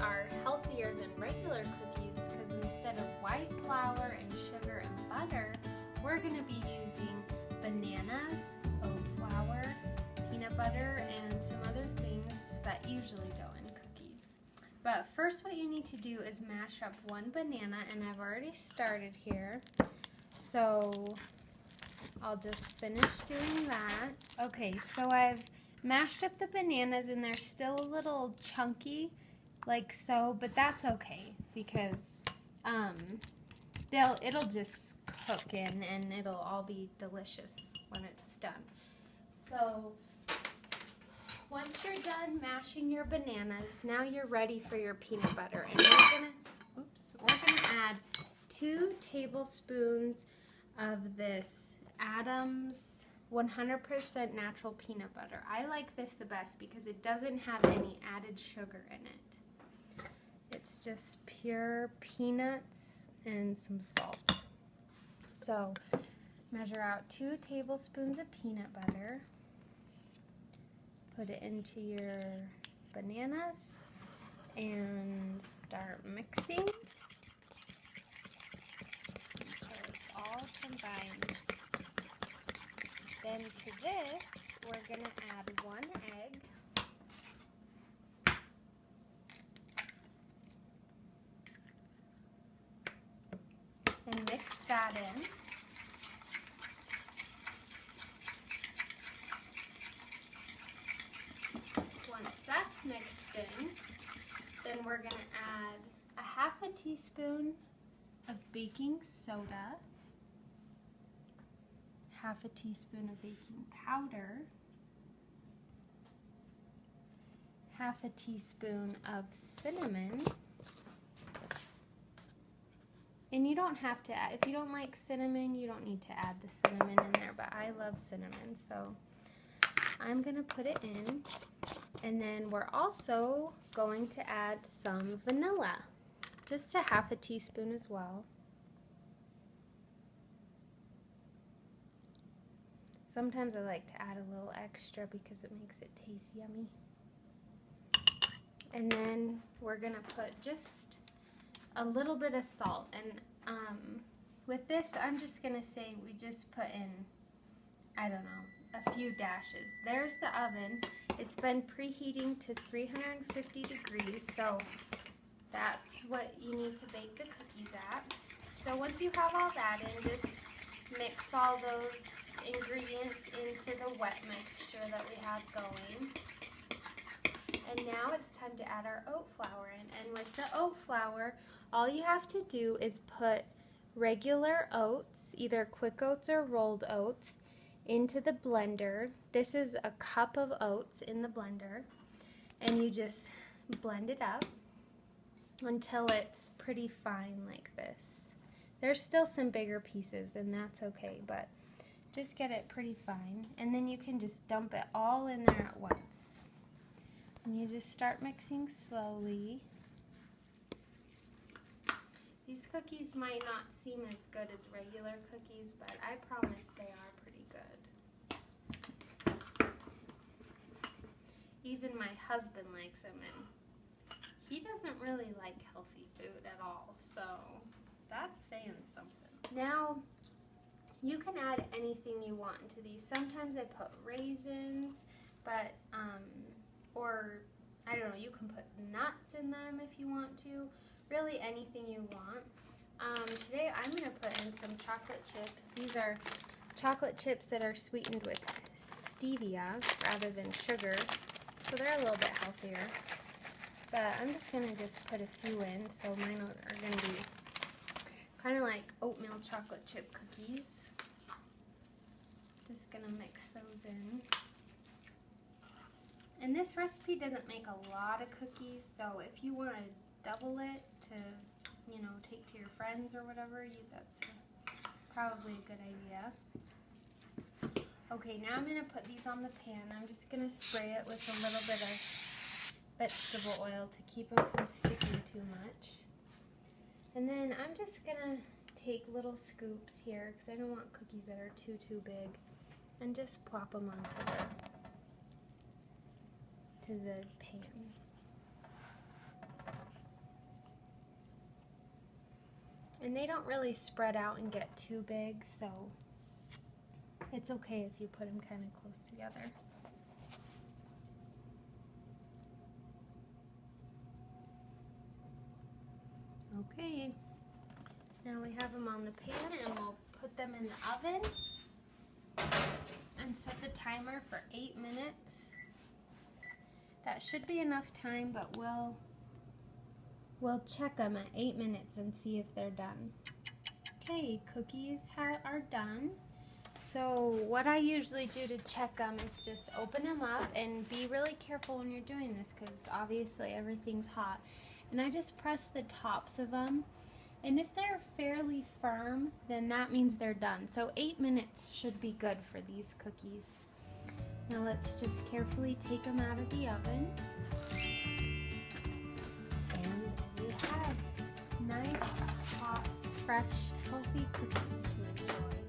are healthier than regular cookies because instead of white flour and sugar and butter, we're going to be using bananas, oat flour, peanut butter, and some other things that usually go in cookies. But first what you need to do is mash up one banana, and I've already started here. So I'll just finish doing that. Okay, so I've mashed up the bananas and they're still a little chunky, like so, but that's okay because it'll just cook in and it'll all be delicious when it's done. So once you're done mashing your bananas, now you're ready for your peanut butter, and we're gonna add 2 tablespoons of this Adams 100% natural peanut butter. I like this the best because it doesn't have any added sugar in it. It's just pure peanuts and some salt. So measure out 2 tablespoons of peanut butter. Put it into your bananas and start mixing until it's all combined. Then to this, we're going to add 1 egg. And mix that in. Once that's mixed in, then we're going to add a ½ teaspoon of baking soda, ½ teaspoon of baking powder, ½ teaspoon of cinnamon. And you don't have to add, if you don't like cinnamon, you don't need to add the cinnamon in there, but I love cinnamon, so I'm going to put it in. And then we're also going to add some vanilla, just a ½ teaspoon as well. Sometimes I like to add a little extra because it makes it taste yummy. And then we're going to put just a little bit of salt, and with this I'm just gonna say we just put in, I don't know, a few dashes. There's the oven. It's been preheating to 350 degrees, so that's what you need to bake the cookies at. So once you have all that in, just mix all those ingredients into the wet mixture that we have going. And now it's time to add our oat flour in. And with the oat flour, all you have to do is put regular oats, either quick oats or rolled oats, into the blender. This is a cup of oats in the blender. And you just blend it up until it's pretty fine like this. There's still some bigger pieces, and that's okay, but just get it pretty fine. And then you can just dump it all in there at once. And you just start mixing slowly. These cookies might not seem as good as regular cookies, but I promise they are pretty good. Even my husband likes them, and he doesn't really like healthy food at all, so that's saying something. Now, you can add anything you want into these. Sometimes I put raisins, but or I don't know, you can put nuts in them if you want to. Really anything you want. Today I'm going to put in some chocolate chips. These are chocolate chips that are sweetened with stevia rather than sugar, so they're a little bit healthier. But I'm just going to put a few in, so mine are going to be kind of like oatmeal chocolate chip cookies. Just going to mix those in. And this recipe doesn't make a lot of cookies, so if you want to double it to, you know, take to your friends or whatever, that's probably a good idea. Okay, now I'm going to put these on the pan. I'm just going to spray it with a little bit of vegetable oil to keep them from sticking too much. And then I'm just going to take little scoops here because I don't want cookies that are too big, and just plop them onto the pan. And they don't really spread out and get too big, so it's okay if you put them kind of close together. Okay, now we have them on the pan and we'll put them in the oven and set the timer for 8 minutes. That should be enough time, but we'll check them at 8 minutes and see if they're done. Okay, cookies are done. So what I usually do to check them is just open them up, and be really careful when you're doing this because obviously everything's hot. And I just press the tops of them, and if they're fairly firm, then that means they're done. So 8 minutes should be good for these cookies. Now let's just carefully take them out of the oven. And there you have nice, hot, fresh, healthy cookies to enjoy.